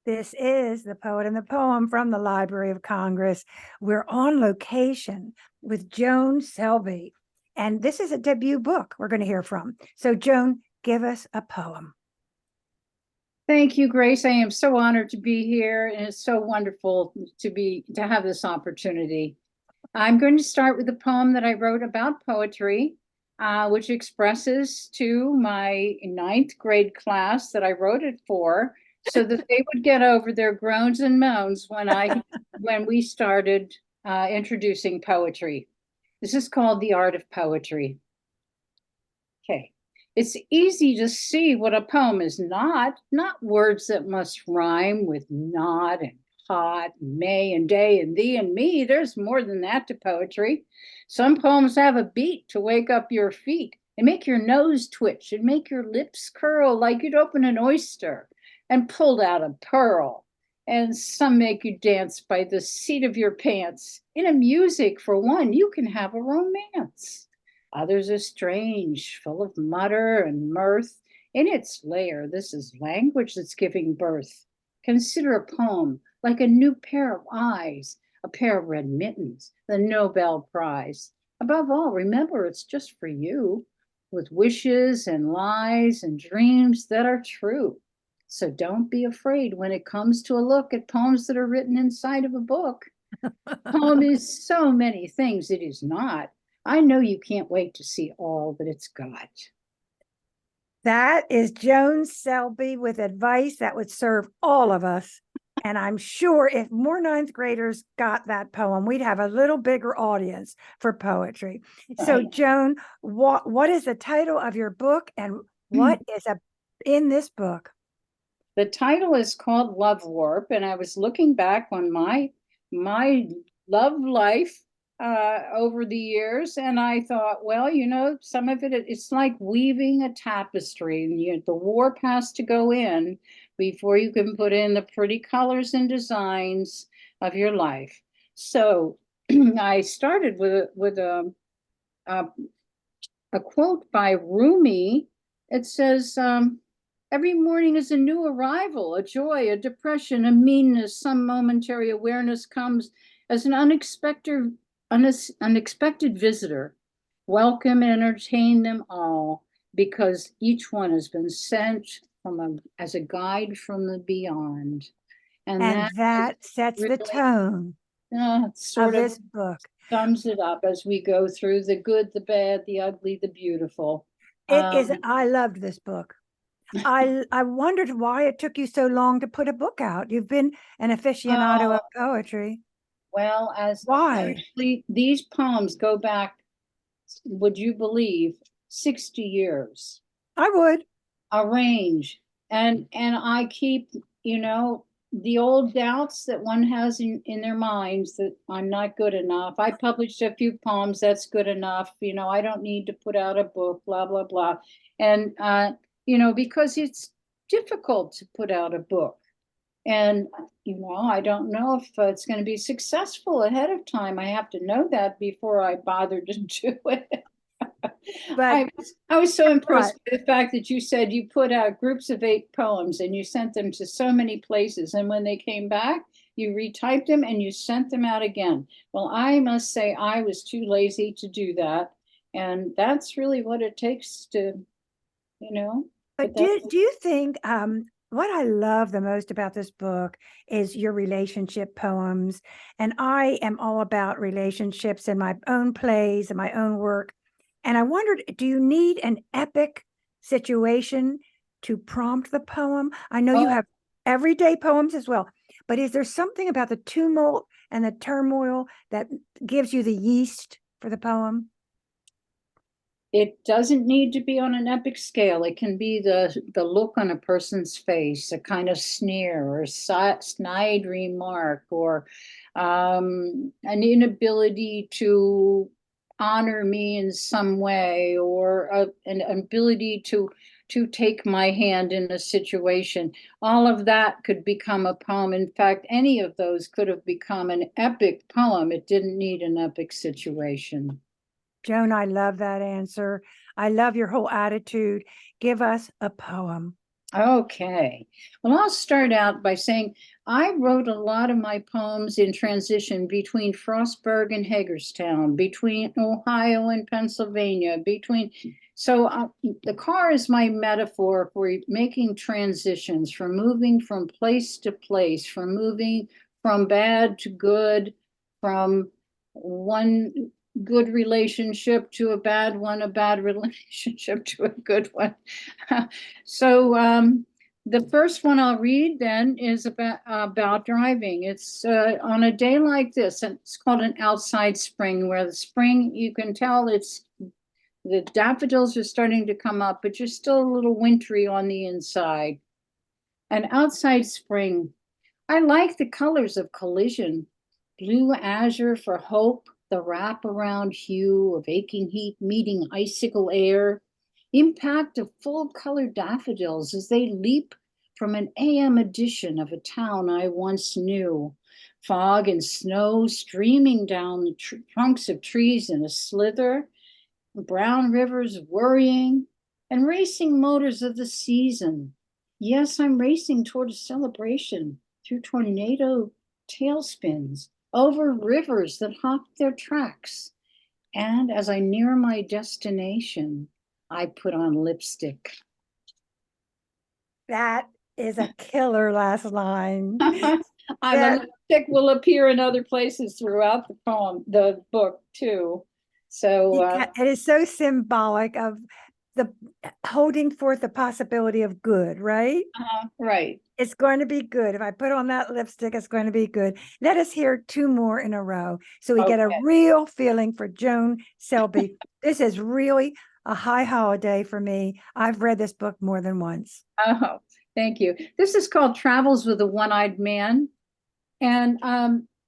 This is The Poet and the Poem from the Library of Congress. We're on location with Joan Selby, and this is a debut book we're going to hear from. So, Joan, give us a poem. Thank you, Grace. I am so honored to be here, and it's so wonderful to have this opportunity. I'm going to start with a poem that I wrote about poetry, which expresses to my ninth grade class that I wrote it for, so that they would get over their groans and moans when we started introducing poetry. This is called The Art of Poetry. Okay. It's easy to see what a poem is not words that must rhyme with not and hot, and may and day and thee and me. There's more than that to poetry. Some poems have a beat to wake up your feet and make your nose twitch and make your lips curl like you'd open an oyster and pulled out a pearl. And some make you dance by the seat of your pants. In a music, for one, you can have a romance. Others are strange, full of mutter and mirth. In its lair, this is language that's giving birth. Consider a poem like a new pair of eyes, a pair of red mittens, the Nobel Prize. Above all, remember it's just for you, with wishes and lies and dreams that are true. So don't be afraid when it comes to a look at poems that are written inside of a book. Poem is so many things it is not. I know you can't wait to see all that it's got. That is Joan Selby with advice that would serve all of us. And I'm sure if more ninth graders got that poem, we'd have a little bigger audience for poetry. So, Joan, what is the title of your book, and what is in this book? The title is called Love Warp, and I was looking back on my love life over the years, and I thought, well, some of it's like weaving a tapestry, and the warp has to go in before you can put in the pretty colors and designs of your life. So I started with a quote by Rumi. It says, every morning is a new arrival, a joy, a depression, a meanness. Some momentary awareness comes as an unexpected visitor. Welcome and entertain them all, because each one has been sent as a guide from the beyond. And that sets really, the tone of this book. Sums it up as we go through the good, the bad, the ugly, the beautiful. It is. I loved this book. I wondered why it took you so long to put a book out. You've been an aficionado of poetry. Well, why? Actually, these poems go back, would you believe, 60 years. I would. A range. And I keep, the old doubts that one has in their minds that I'm not good enough. I published a few poems, that's good enough. I don't need to put out a book, blah, blah, blah. And, because it's difficult to put out a book. And, I don't know if it's going to be successful ahead of time. I have to know that before I bother to do it. But I was so impressed by the fact that you said you put out groups of 8 poems and you sent them to so many places. And when they came back, you retyped them and you sent them out again. Well, I must say I was too lazy to do that. And that's really what it takes to, But do you think what I love the most about this book is your relationship poems. And I am all about relationships in my own plays and my own work. And I wondered, do you need an epic situation to prompt the poem? I know you have everyday poems as well, but is there something about the tumult and the turmoil that gives you the yeast for the poem? It doesn't need to be on an epic scale. It can be the look on a person's face, a kind of sneer or a snide remark, or an inability to honor me in some way, or an ability to take my hand in a situation. All of that could become a poem. In fact, any of those could have become an epic poem. It didn't need an epic situation. Joan, I love that answer. I love your whole attitude. Give us a poem. Okay. Well, I'll start out by saying I wrote a lot of my poems in transition between Frostburg and Hagerstown, between Ohio and Pennsylvania, so the car is my metaphor for making transitions, from moving from place to place, from moving from bad to good, from one good relationship to a bad one, a bad relationship to a good one. So the first one I'll read then is about driving. It's on a day like this, and it's called an outside spring, where the spring, you can tell the daffodils are starting to come up, but you're still a little wintry on the inside. An outside spring. I like the colors of collision. Blue azure for hope, the wraparound hue of aching heat meeting icicle air, impact of full-colored daffodils as they leap from an AM edition of a town I once knew. Fog and snow streaming down the trunks of trees in a slither, brown rivers worrying, and racing motors of the season. Yes, I'm racing toward a celebration through tornado tailspins, over rivers that hop their tracks. And as I near my destination, I put on lipstick. That is a killer last line. The lipstick will appear in other places throughout the book too. So it is so symbolic of the holding forth the possibility of good, right? Right. It's going to be good. If I put on that lipstick, it's going to be good. Let us hear two more in a row so we get a real feeling for Joan Selby. This is really a high holiday for me. I've read this book more than once. Oh, thank you. This is called Travels with a One-Eyed Man. And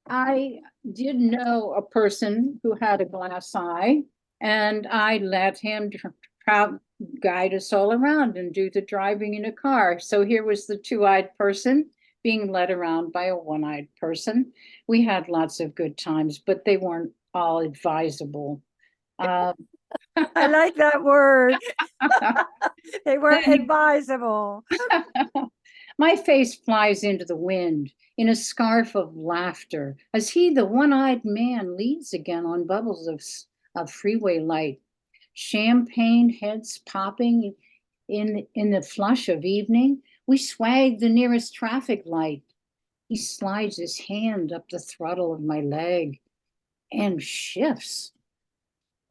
I did know a person who had a glass eye, and I let him guide us all around and do the driving in a car. So here was the two-eyed person being led around by a one-eyed person. We had lots of good times, but they weren't all advisable. I like that word. They weren't advisable. My face flies into the wind in a scarf of laughter as he, the one-eyed man, leads again on bubbles of freeway light. Champagne heads popping in the flush of evening. We swag the nearest traffic light. He slides his hand up the throttle of my leg and shifts.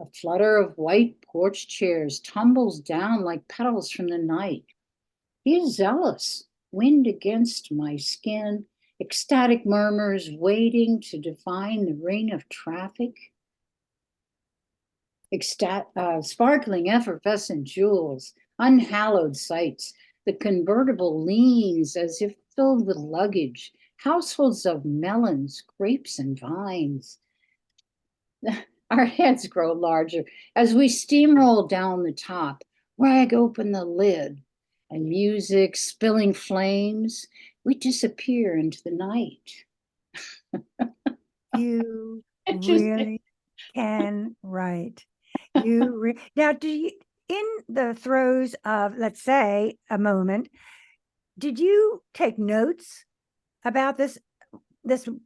A flutter of white porch chairs tumbles down like petals from the night. He is zealous, wind against my skin, ecstatic murmurs waiting to define the ring of traffic. Sparkling, effervescent jewels, unhallowed sights. The convertible leans as if filled with luggage, households of melons, grapes, and vines. Our heads grow larger as we steamroll down the top, wag open the lid, and music spilling flames, we disappear into the night. You really can write. Now, do you, in the throes of, let's say, a moment, did you take notes about this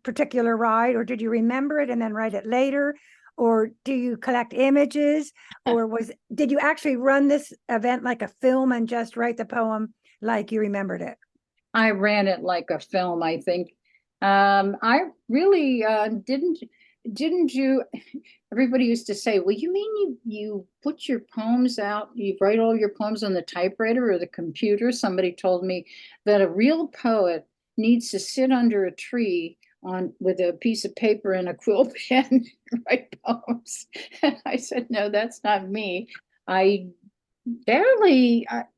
particular ride, or did you remember it and then write it later? Or do you collect images, or did you actually run this event like a film and just write the poem like you remembered it? I ran it like a film, I think. I really didn't you, everybody used to say, well, you mean you put your poems out, you write all your poems on the typewriter or the computer? Somebody told me that a real poet needs to sit under a tree with a piece of paper and a quill pen and write poems. And I said, no, that's not me. I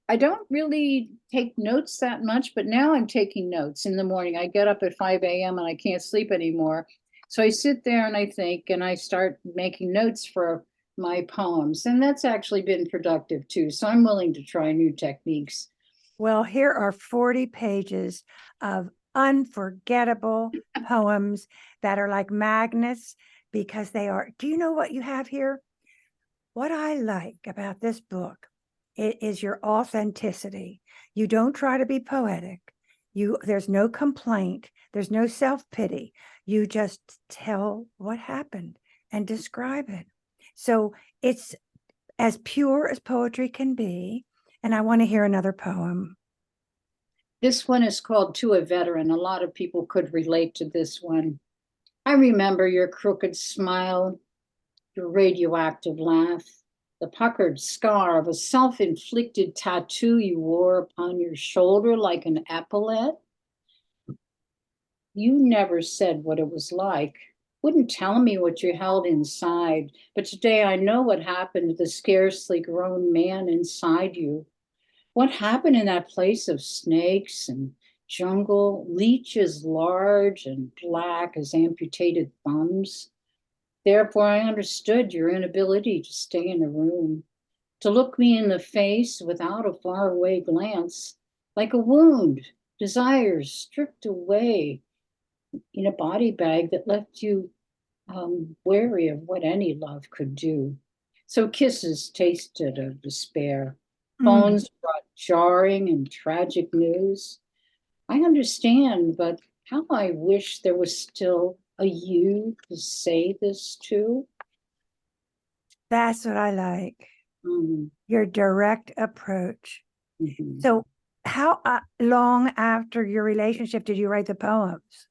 don't really take notes that much, but now I'm taking notes in the morning. I get up at 5 a.m. and I can't sleep anymore. So I sit there and I think, and I start making notes for my poems. And that's actually been productive too. So I'm willing to try new techniques. Well, here are 40 pages of unforgettable poems that are like magnets, because they are. Do you know what you have here? What I like about this book It is your authenticity. You don't try to be poetic. There's no complaint. There's no self-pity. You just tell what happened and describe it. So it's as pure as poetry can be. And I want to hear another poem. This one is called To a Veteran. A lot of people could relate to this one. I remember your crooked smile, your radioactive laugh, the puckered scar of a self-inflicted tattoo you wore upon your shoulder like an epaulette. You never said what it was like, wouldn't tell me what you held inside, but today I know what happened to the scarcely grown man inside you. What happened in that place of snakes and jungle, leeches large and black as amputated thumbs? Therefore, I understood your inability to stay in a room, to look me in the face without a faraway glance, like a wound, desires stripped away in a body bag that left you wary of what any love could do. So kisses tasted of despair. Phones brought jarring and tragic news. I understand, but how I wish there was still a you to say this to. That's what I like. Mm-hmm. Your direct approach. Mm-hmm. So how long after your relationship did you write the poems?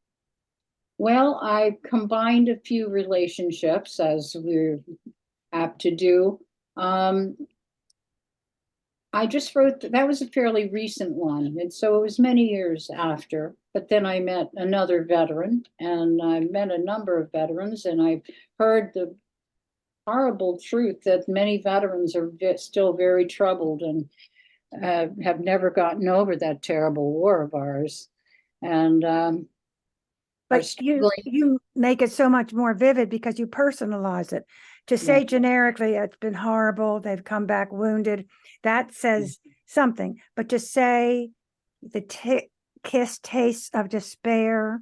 Well, I combined a few relationships, as we're apt to do. I just wrote, that was a fairly recent one. And so it was many years after. But then I met another veteran, and I met a number of veterans, and I've heard the horrible truth that many veterans are still very troubled and have never gotten over that terrible war of ours. And But you make it so much more vivid because you personalize it. To say generically, it's been horrible, they've come back wounded, that says something. But to say the kiss tastes of despair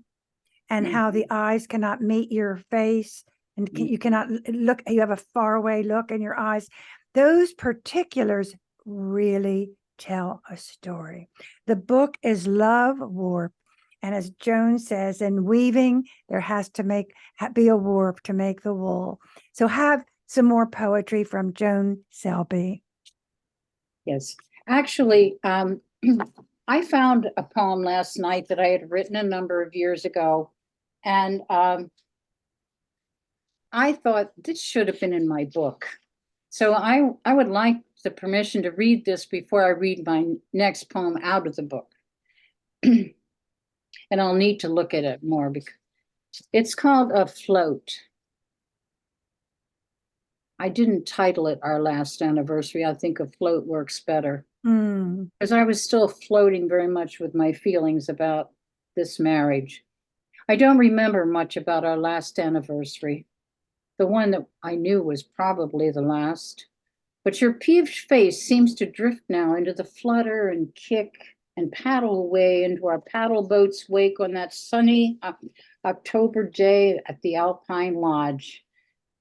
and how the eyes cannot meet your face and you cannot look, you have a faraway look in your eyes. Those particulars really tell a story. The book is Love Warp. And as Joan says, in weaving, there has to be a warp to make the wool. So have some more poetry from Joan Selby. Yes, actually, I found a poem last night that I had written a number of years ago. And I thought this should have been in my book. So I would like the permission to read this before I read my next poem out of the book. And I'll need to look at it more because it's called Afloat. I didn't title it Our Last Anniversary. I think Afloat works better. Because I was still floating very much with my feelings about this marriage. I don't remember much about our last anniversary. The one that I knew was probably the last. But your peeved face seems to drift now into the flutter and kick and paddle away into our paddle boat's wake on that sunny October day at the Alpine Lodge.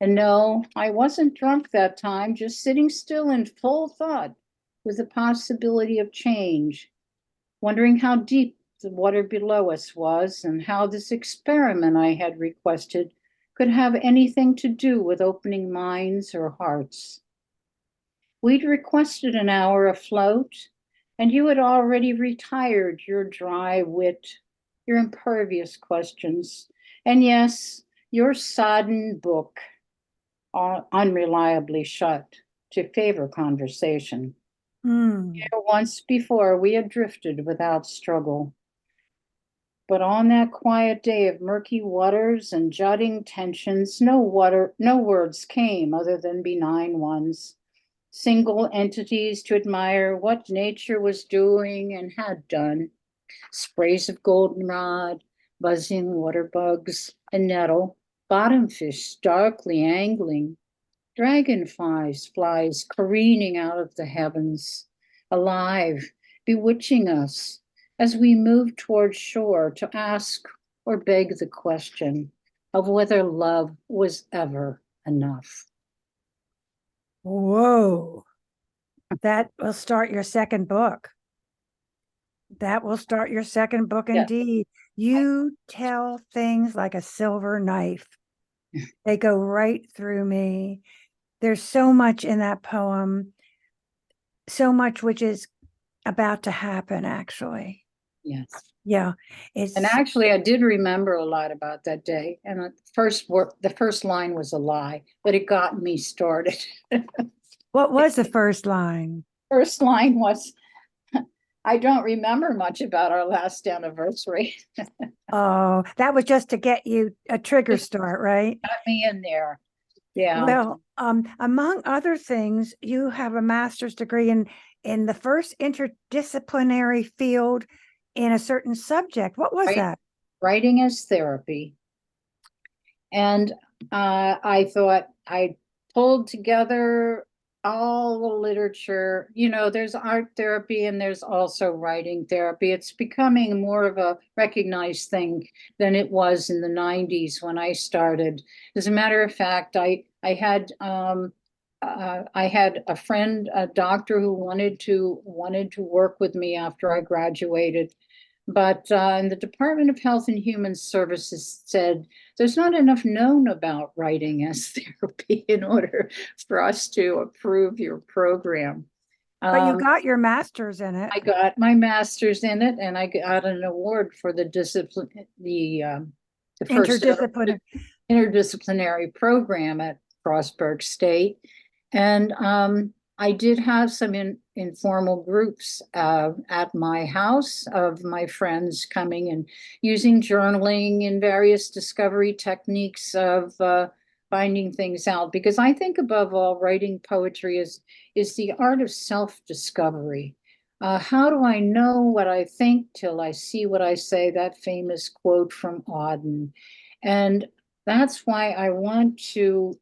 And no, I wasn't drunk that time, just sitting still in full thought with the possibility of change, wondering how deep the water below us was and how this experiment I had requested could have anything to do with opening minds or hearts. We'd requested an hour afloat, and you had already retired your dry wit, your impervious questions, and yes, your sodden book, unreliably shut to favor conversation. Once before, we had drifted without struggle. But on that quiet day of murky waters and jutting tensions, no words came other than benign ones. Single entities to admire what nature was doing and had done. Sprays of goldenrod, buzzing water bugs, and nettle, bottomfish darkly angling, flies careening out of the heavens, alive, bewitching us as we move toward shore to ask or beg the question of whether love was ever enough. Whoa. That will start your second book. That will start your second book Yeah. indeed. You tell things like a silver knife. They go right through me. There's so much in that poem, so much which is about to happen, actually. Yes. Yeah. And actually, I did remember a lot about that day. And the first line was a lie, but it got me started. What was the first line? First line was, I don't remember much about our last anniversary. Oh, that was just to get you a trigger start, right? Got me in there. Yeah. Well, among other things, you have a master's degree in the first interdisciplinary field in a certain subject. What was that? Writing as therapy. And I thought I pulled together all the literature. There's art therapy and there's also writing therapy. It's becoming more of a recognized thing than it was in the 90s when I started. As a matter of fact, I had a friend, a doctor, who wanted to work with me after I graduated. But in the Department of Health and Human Services said there's not enough known about writing as therapy in order for us to approve your program. But you got your master's in it. I got my master's in it, and I got an award for the first interdisciplinary program at Frostburg State. And I did have some informal groups at my house of my friends coming and using journaling and various discovery techniques of finding things out. Because I think above all, writing poetry is the art of self-discovery. How do I know what I think till I see what I say? That famous quote from Auden. And that's why I want to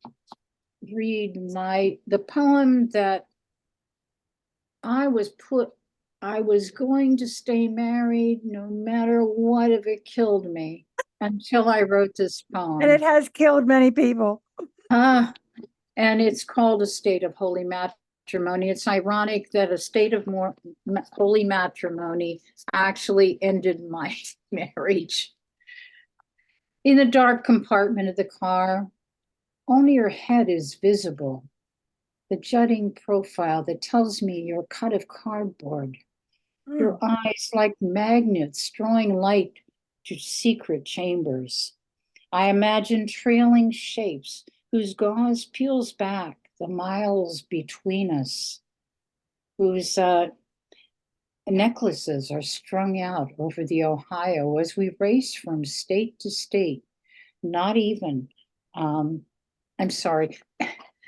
read the poem that I was going to stay married no matter what if it killed me, until I wrote this poem. And it has killed many people. And it's called A State of Holy Matrimony. It's ironic that a state of holy matrimony actually ended my marriage. In the dark compartment of the car, only your head is visible. The jutting profile that tells me you're cut of cardboard. Your eyes like magnets drawing light to secret chambers. I imagine trailing shapes whose gauze peels back the miles between us, whose necklaces are strung out over the Ohio as we race from state to state. Not even, I'm sorry.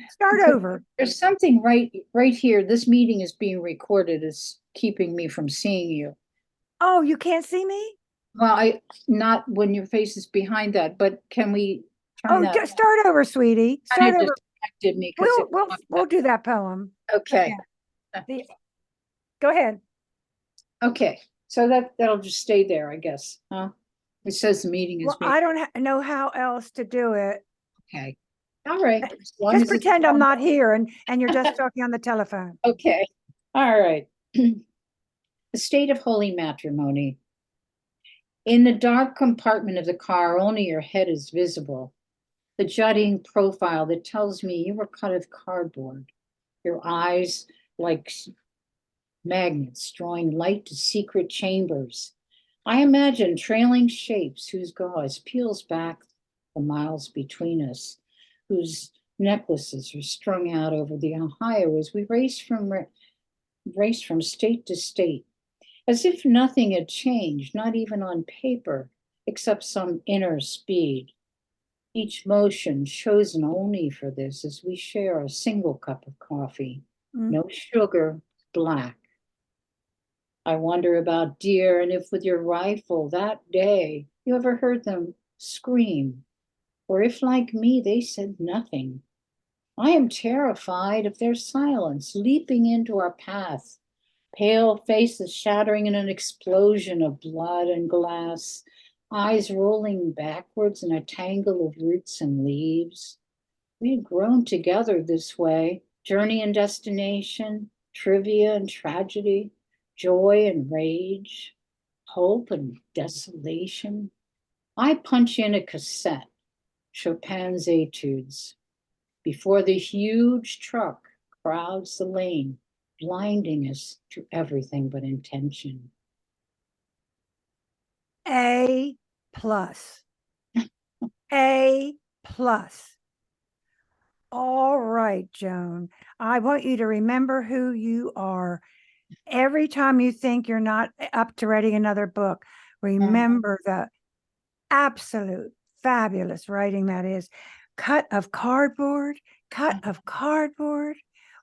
Start over. There's something right here. This meeting is being recorded. It's keeping me from seeing you. Oh, you can't see me? Well, not when your face is behind that, but can we turn that? Just start over, sweetie. Start over. Distracted me. We'll do that poem. Okay. Go ahead. Okay. So that'll just stay there, I guess. Huh? It says the meeting is. Well, I don't know how else to do it. Okay. All right. Just pretend I'm not here and you're just talking on the telephone. Okay. All right. The State of Holy Matrimony. In the dark compartment of the car, only your head is visible. The jutting profile that tells me you were cut of cardboard. Your eyes like magnets drawing light to secret chambers. I imagine trailing shapes whose gauze peels back the miles between us, whose necklaces are strung out over the Ohio as we race from state to state, as if nothing had changed, not even on paper, except some inner speed. Each motion chosen only for this as we share a single cup of coffee, no sugar, black. I wonder about deer and if with your rifle that day you ever heard them scream, or if like me they said nothing. I am terrified of their silence leaping into our path, pale faces shattering in an explosion of blood and glass, eyes rolling backwards in a tangle of roots and leaves. We had grown together this way, journey and destination, trivia and tragedy, joy and rage, hope and desolation. I punch in a cassette, Chopin's Etudes, before the huge truck crowds the lane, blinding us to everything but intention. A plus. A plus. All right, Joan. I want you to remember who you are. Every time you think you're not up to writing another book, remember the absolute fabulous writing that is. Cut of cardboard, cut of cardboard.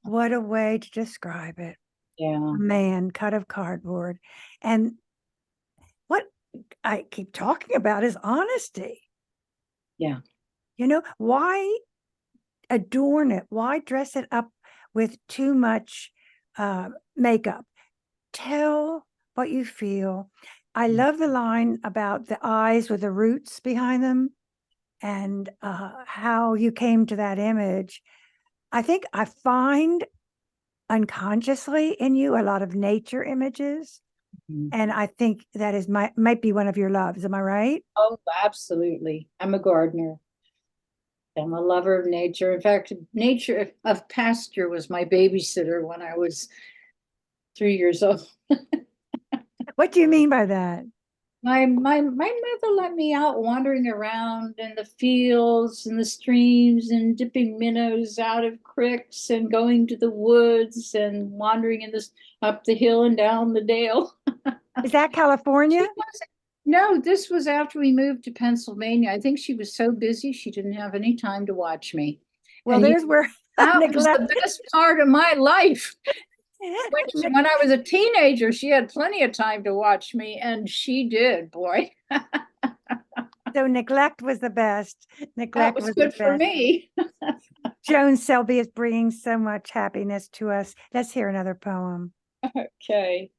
What a way to describe it. Yeah. Man, cut of cardboard. And what I keep talking about is honesty. Yeah. You know, why adorn it? Why dress it up with too much makeup? Tell what you feel. I love the line about the eyes with the roots behind them and how you came to that image. I think I find unconsciously in you a lot of nature images. Mhm. And I think that is might be one of your loves. Am I right? Oh, absolutely. I'm a gardener. I'm a lover of nature. In fact, nature of pasture was my babysitter when I was 3 years old. What do you mean by that? My mother let me out wandering around in the fields and the streams and dipping minnows out of creeks and going to the woods and wandering in this up the hill and down the dale. Is that California? No, this was after we moved to Pennsylvania. I think she was so busy she didn't have any time to watch me. Well, And there's where that was the neglected. best part of my life. When I was a teenager, she had plenty of time to watch me, and she did, boy. So neglect was the best. That Neglect was was the good for best. me. Joan Selby is bringing so much happiness to us. Let's hear another poem. Okay.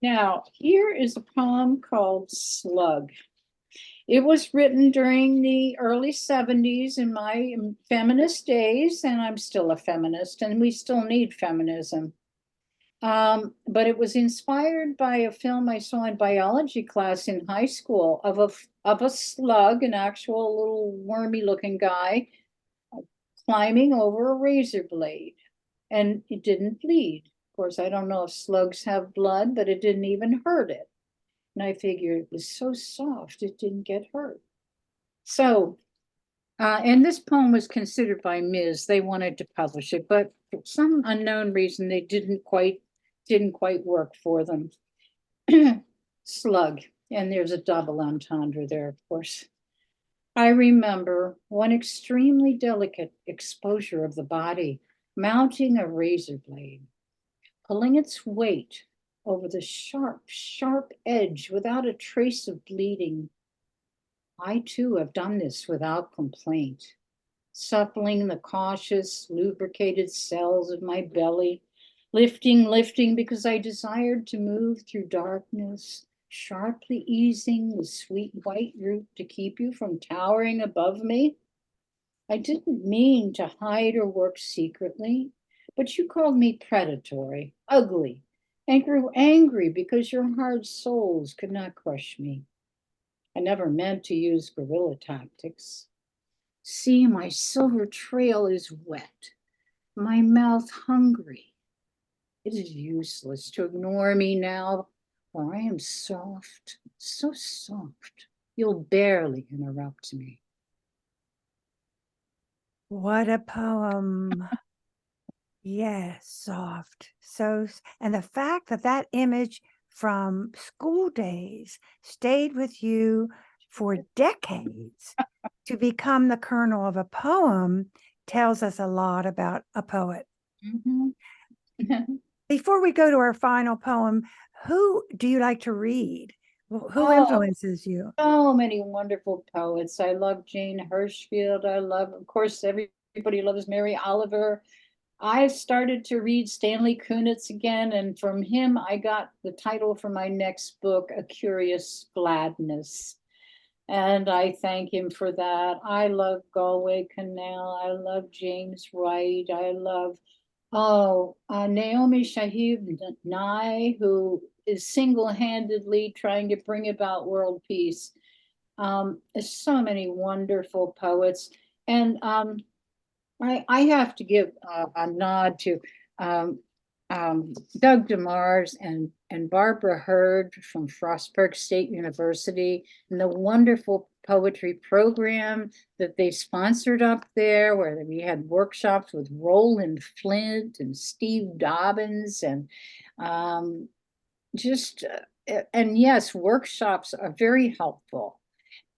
Now, here is a poem called Slug. It was written during the early 70s in my feminist days, and I'm still a feminist, and we still need feminism. But it was inspired by a film I saw in biology class in high school of a slug, an actual little wormy looking guy climbing over a razor blade, and it didn't bleed. Of course, I don't know if slugs have blood, but it didn't even hurt it. And I figured it was so soft, it didn't get hurt. So, and this poem was considered by Ms. They wanted to publish it, but for some unknown reason, they didn't quite work for them. Slug, and there's a double entendre there, of course. I remember one extremely delicate exposure of the body, mounting a razor blade, pulling its weight over the sharp, sharp edge without a trace of bleeding. I too have done this without complaint, suppling the cautious, lubricated cells of my belly, lifting because I desired to move through darkness, sharply easing the sweet white root to keep you from towering above me. I didn't mean to hide or work secretly, but you called me predatory, ugly, and grew angry because your hard souls could not crush me. I never meant to use guerrilla tactics. See, my silver trail is wet, my mouth hungry. It is useless to ignore me now, for I am soft, so soft, you'll barely interrupt me. What a poem. Yes, soft. And the fact that that image from school days stayed with you for decades to become the kernel of a poem tells us a lot about a poet. Mhm. Before we go to our final poem, who do you like to read? Who Oh, influences you? so many wonderful poets. I love Jane Hirschfield. I love, of course, everybody loves Mary Oliver. I started to read Stanley Kunitz again, and from him, I got the title for my next book, A Curious Gladness. And I thank him for that. I love Galway Canal. I love James Wright. I love Oh, Naomi Shahid Nye, who is single-handedly trying to bring about world peace. There's so many wonderful poets. And I have to give a nod to um, Doug DeMars and Barbara Hurd from Frostburg State University and the wonderful poetry program that they sponsored up there, where we had workshops with Roland Flint and Steve Dobbins and just, and yes, workshops are very helpful.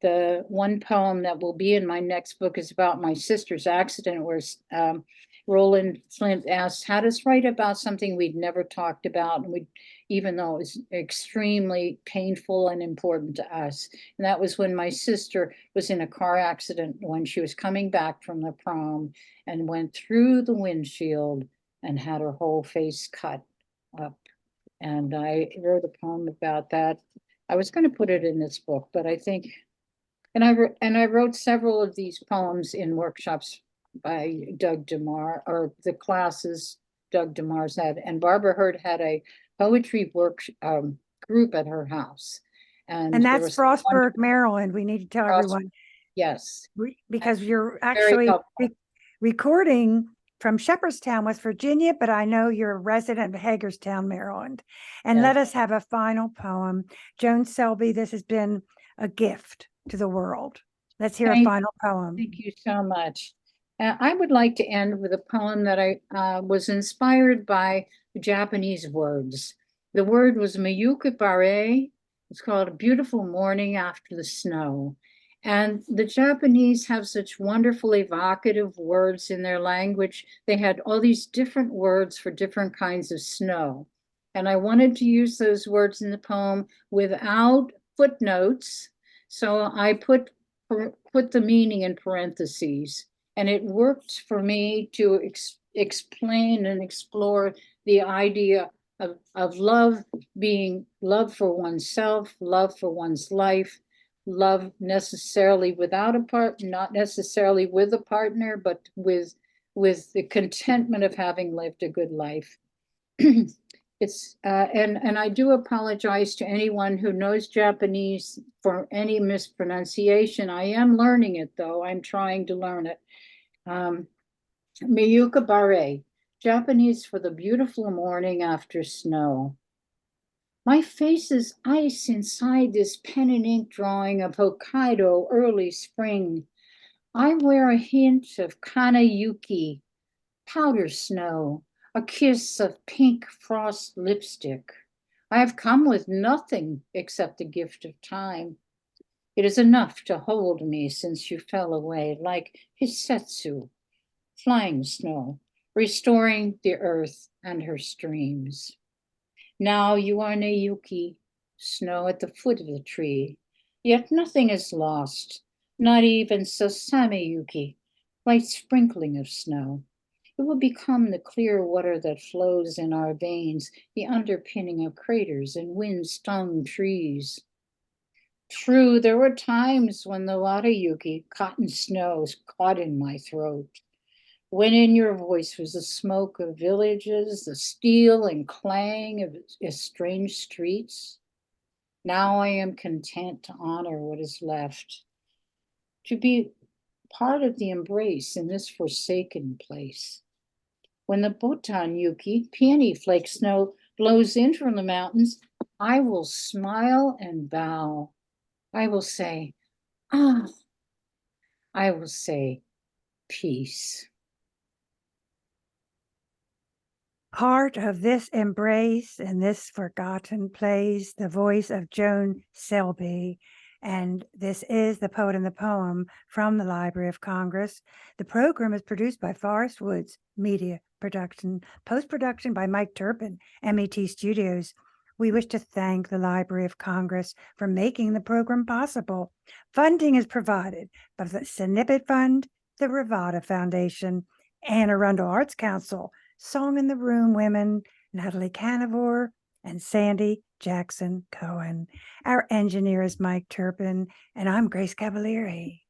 The one poem that will be in my next book is about my sister's accident, where Roland Flint asked, had us write about something we'd never talked about, and we, even though it was extremely painful and important to us. And that was when my sister was in a car accident when she was coming back from the prom and went through the windshield and had her whole face cut up. And I wrote a poem about that. I was going to put it in this book, but I think and I wrote several of these poems in workshops by Doug DeMar, or the classes Doug DeMar's had, and Barbara Hurd had a poetry work group at her house. And that's Frostburg, Maryland. We need to tell everyone. Yes. Because you're actually recording from Shepherdstown, West Virginia, but I know you're a resident of Hagerstown, Maryland. And let us have a final poem. Joan Selby, this has been a gift to the world. Let's hear a final poem. Thank you so much. I would like to end with a poem that I was inspired by the Japanese words. The word was Miyuka Bare. It's called A Beautiful Morning After the Snow. And the Japanese have such wonderful evocative words in their language. They had all these different words for different kinds of snow. And I wanted to use those words in the poem without footnotes. So I put the meaning in parentheses, and it worked for me to explain and explore the idea of love being love for oneself, love for one's life, love necessarily without a partner, not necessarily with a partner, but with the contentment of having lived a good life. It's and I do apologize to anyone who knows Japanese for any mispronunciation. I am learning it, though. I'm trying to learn it. Miyuka Bare, Japanese for the beautiful morning after snow. My face is ice inside this pen and ink drawing of Hokkaido early spring. I wear a hint of Kanayuki, powder snow, a kiss of pink frost lipstick. I have come with nothing except the gift of time. It is enough to hold me since you fell away, like Hisetsu, flying snow, restoring the earth and her streams. Now you are Neyuki, snow at the foot of the tree, yet nothing is lost, not even Sasameyuki, light sprinkling of snow. It will become the clear water that flows in our veins, the underpinning of craters and wind-stung trees. True, there were times when the Warayuki, cotton snows, caught in my throat. When in your voice was the smoke of villages, the steel and clang of estranged streets. Now I am content to honor what is left, to be part of the embrace in this forsaken place. When the Botan Yuki, peony flake snow, blows in from the mountains, I will smile and bow. I will say, ah, I will say, peace. Part of this embrace and this forgotten place, the voice of Joan Selby. And this is The Poet and the Poem from the Library of Congress. The program is produced by Forest Woods Media Production, post-production by Mike Turpin, MET Studios. We wish to thank the Library of Congress for making the program possible. Funding is provided by the Snippet Fund, the Rivada Foundation, Anne Arundel Arts Council, Song in the Room Women, Natalie Canavore, and Sandy Jackson Cohen. Our engineer is Mike Turpin, and I'm Grace Cavalieri.